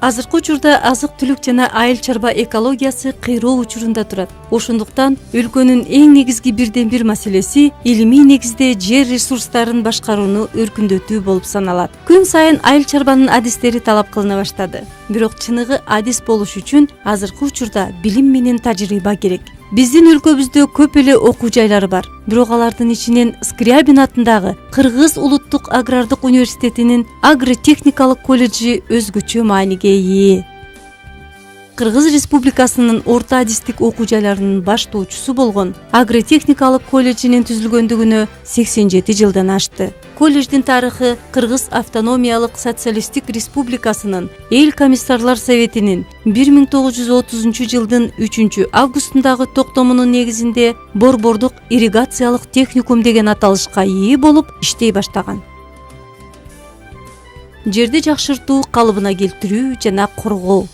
Азыркы учурда азык-түлүк жана айыл чарба экологиясы кыйроо учурунда турат. Ошондуктан өлкөнүн эң негизги бирден бир маселеси илимий негизде жер ресурстарын башкарууну өркүндөтүү болуп саналат. Күн сайын айыл чарбанын адистери талап кылына баштады. Бирок чыныгы адис болуш үчүн азыркы учурда билим менен тажрыйба керек. Биздин өлкөбүздө көп эле окуу жайлары бар. Бирок алардын ичинен Скрябин атындагы Кыргыз улуттук агрардык университетинин агротехникалык колледжи өзгөчө мааниге ээ. Кыргыз Республикасынын орто адистик окуу жайларынын баштоочусу болгон агротехникалык колледжинин түзүлгөндүгүнө 87 жылдан ашты. Колледждин тарыхы Кыргыз автономиялык социалисттик республикасынын эл комиссарлар советинин 1930 жылдын 3 августундагы токтомунун негизинде борбордук ирригациялык техникум деген аталышка ээ болуп иштей баштаган. Жерди жакшыртуу, калыбына келтирүү жана коргоо.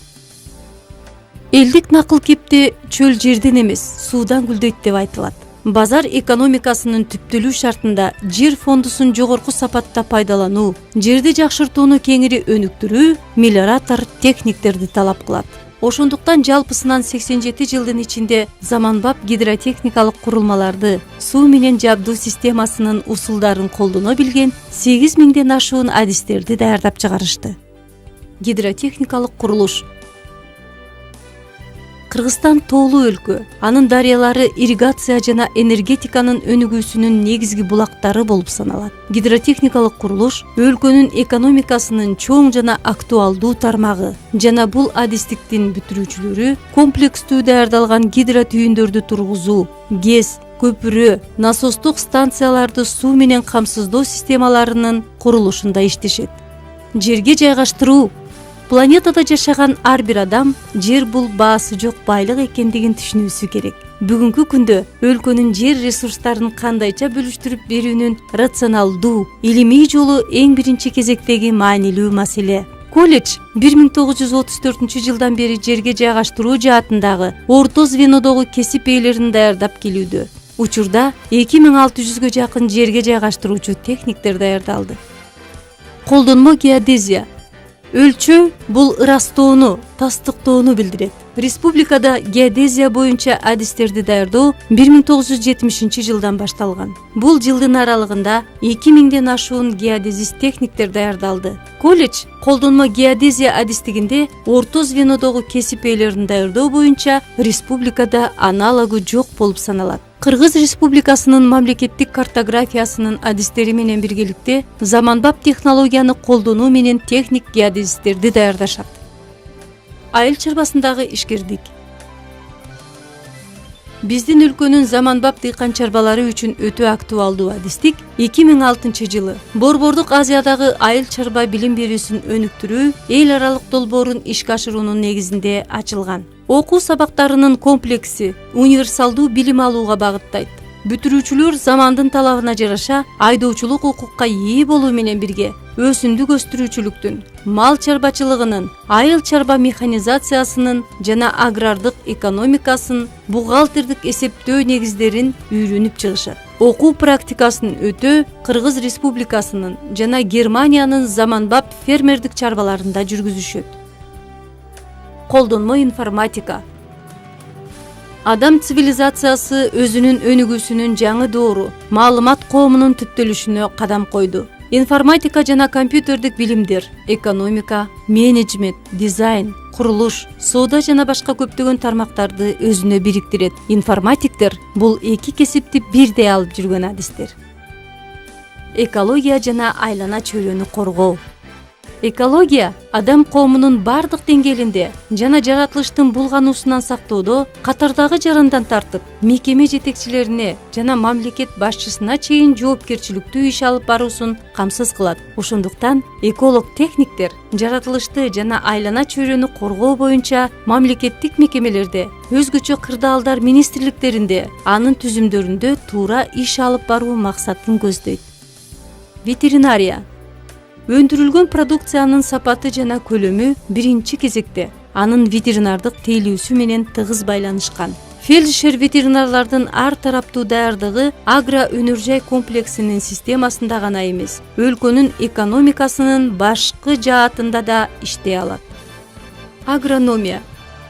Элдик накыл кепти чөл жерден эмес, суудан гүлдөйт деп айтылат. Базар экономикасынын түптөлүү шартында жер фондусун жогорку сапатта пайдалануу, жерди жакшыртууну кеңири өнүктүрүү мелиоратор техниктерди талап кылат. Ошондуктан жалпысынан 87 жылдын ичинде заманбап гидротехникалык курулмаларды, суу менен жабдуу системасынын усулдарын колдоно билген 8000ден ашуун адистерди даярдап чыгарышты. Гидротехникалык курулуш. Кыргызстан тоолуу өлкө. Анын дарыялары ирригация жана энергетиканын өнүгүүсүнүн негизги булактары болуп саналат. Гидротехникалык курулуш өлкөнүн экономикасынын чоң жана актуалдуу тармагы жана бул адистиктин бүтүрүүчүлөрү комплекстүү даярдалган гидротүйүндөрдү тургузуу, ГЭС, көпүрө, насостук станцияларды суу менен камсыздоо системаларынын курулушунда иштешет. Жерге жайгаштыруу. Планетада жашаган ар бир адам жер бул баасы жок байлык экендигин түшүнүүсү керек. Бүгүнкү күндө өлкөнүн жер ресурстарын кандайча бөлүштүрүп берүүнүн рационалдуу, илимий жолу эң биринчи кезектеги маанилүү маселе. Колледж 1934 жылдан бери жерге жайгаштыруу жаатындагы орто звенодогу кесип ээлерин даярдап келүүдө. Учурда 2600га жакын жерге жайгаштыруучу техниктер даярдалды. Колдонмо геодезия. Өлчөө бул ырастоону, тастыктоону билдирет. Республикада геодезия боюнча адистерди даярдоо 1970 жылдан башталган. Бул жылдын аралыгында 2000ден ашуун геодезист техниктер даярдалды. Колледж колдонмо геодезия адистигинде орто звенодогу кесип ээлерин даярдоо боюнча республикада аналогу жок болуп саналат. Кыргыз Республикасынын мамлекеттик картографиясынын адистери менен биргеликте заманбап технологияны колдонуу менен техник геодезисттерди даярдашат. Айыл чарбасындагы ишкердик. Биздин өлкөнүн заманбап дыйкан чарбалары үчүн өтө актуалдуу адистик 2006 жылы Борбордук Азиядагы айыл чарба билим берүүсүн өнүктүрүү эл аралык долбоорун ишке ашыруунун негизинде ачылган. Окуу сабактарынын комплекси универсалдуу билим алууга багыттайт. Бүтүрүүчүлөр замандын талабына жараша айдоочулук укукка ээ болуу менен бирге өсүмдүк өстүрүүчүлүктүн, мал чарбачылыгынын, айыл чарба механизациясынын жана агрардык экономикасын, бухгалтердик эсептөө негиздерин үйрөнүп чыгышат. Окуу практикасын өтө Кыргыз Республикасынын жана Германиянын заманбап фермердик чарбаларында жүргүзүшөт. Колдонмо информатика. Адам цивилизациясы өзүнүн өнүгүүсүнүн жаңы доору, маалымат коомунун түптөлүшүнө кадам койду. Информатика жана компьютердик билимдер, экономика, менеджмент, дизайн, курулуш, соода жана башка көптөгөн тармактарды өзүнө бириктирет. Информатиктер бул эки кесипти бирдей алып жүргөн адистер. Экология жана айлана чөйрөнү коргоо. Экология адам коомунун бардык деңгээлинде жана жаратылыштын булгануусунан сактоодо катардагы жарандан тартып, мекеме жетекчилерине жана мамлекет башчысына чейин жоопкерчиликтүү иш алып баруусун камсыз кылат. Ошондуктан эколог-техниктер жаратылышты жана айлана чөйрөнү коргоо боюнча мамлекеттик мекемелерде, өзгөчө кырдаалдар министрликтеринде, анын түзүмдөрүндө туура иш алып баруу максатын көздөйт. Ветеринария. Өндүрүлгөн продукциянын сапаты жана көлөмү биринчи кезекте анын ветеринардык тейлөөсү менен тыгыз байланышкан. фельдшер ветеринарлардын ар тараптуу даярдыгы агро өнөр жай комплексинин системасында гана эмес, өлкөнүн экономикасынын башкы жаатында да иштей алат. Агрономия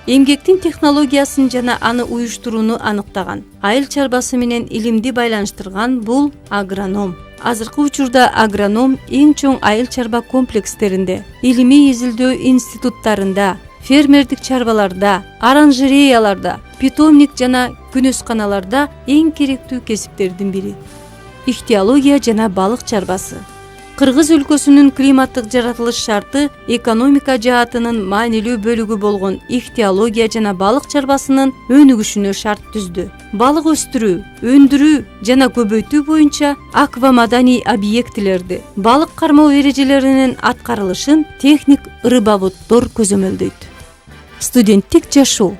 эмгектин технологиясын жана аны уюштурууну аныктаган, айыл чарбасы менен илимди байланыштырган бул агроном. Азыркы учурда агроном эң чоң айыл чарба комплекстеринде, илимий изилдөө институттарында, фермердик чарбаларда, оранжереяларда, питомник жана күнөсканаларда эң керектүү кесиптердин бири. Ихтиология жана балык чарбасы. Кыргыз өлкөсүнүн климаттык жаратылыш шарты экономика жаатынын маанилүү бөлүгү болгон ихтиология жана балык чарбасынын өнүгүшүнө шарт түздү. Балык өстүрүү, өндүрүү жана көбөйтүү боюнча аквамаданий объектилерди, балык кармоо эрежелеринин аткарылышын техник рыбоводдор көзөмөлдөйт. Студенттик жашоо.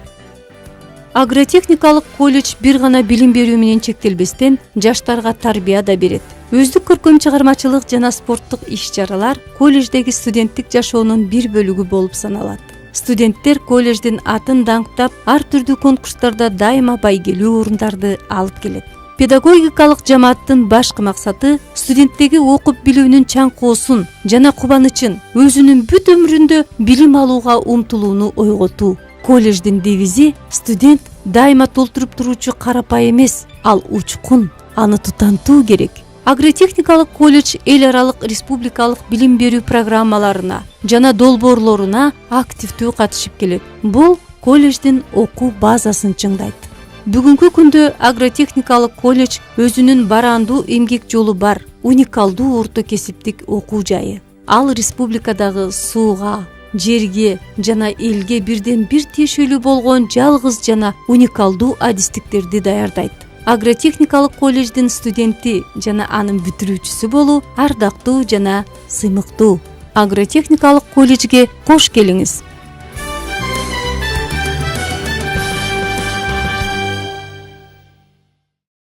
Агротехникалык колледж бир гана билим берүү менен чектелбестен жаштарга тарбия да берет. Өздүк көркөм чыгармачылык жана спорттук иш-чаралар колледждеги студенттик жашоонун бир бөлүгү болуп саналат. Студенттер колледждин атын даңктап, ар түрдүү конкурстарда дайыма байгелүү орундарды алып келет. Педагогикалык жамааттын башкы максаты студенттеги окуп билүүнүн чаңкоосун жана кубанычын, өзүнүн бүт өмүрүндө билим алууга умтулууну ойготуу. Колледждин девизи студент дайыма толтуруп туруучу карапай эмес, ал учкун, аны тутантуу керек. Агротехникалык колледж эл аралык республикалык билим берүү программаларына жана долбоорлоруна активдүү катышып келет. Бул колледждин окуу базасын чыңдайт. Бүгүнкү күндө агротехникалык колледж өзүнүн бараандуу эмгек жолу бар, уникалдуу орто кесиптик окуу жайы. Ал республикадагы сууга, жерге жана элге бирден бир тиешелүү болгон жалгыз жана уникалдуу адистиктерди даярдайт. Агротехникалык колледждин студенти жана анын бүтүрүүчүсү болуу ардактуу жана сыймыктуу. Агротехникалык колледжге кош келиңиз.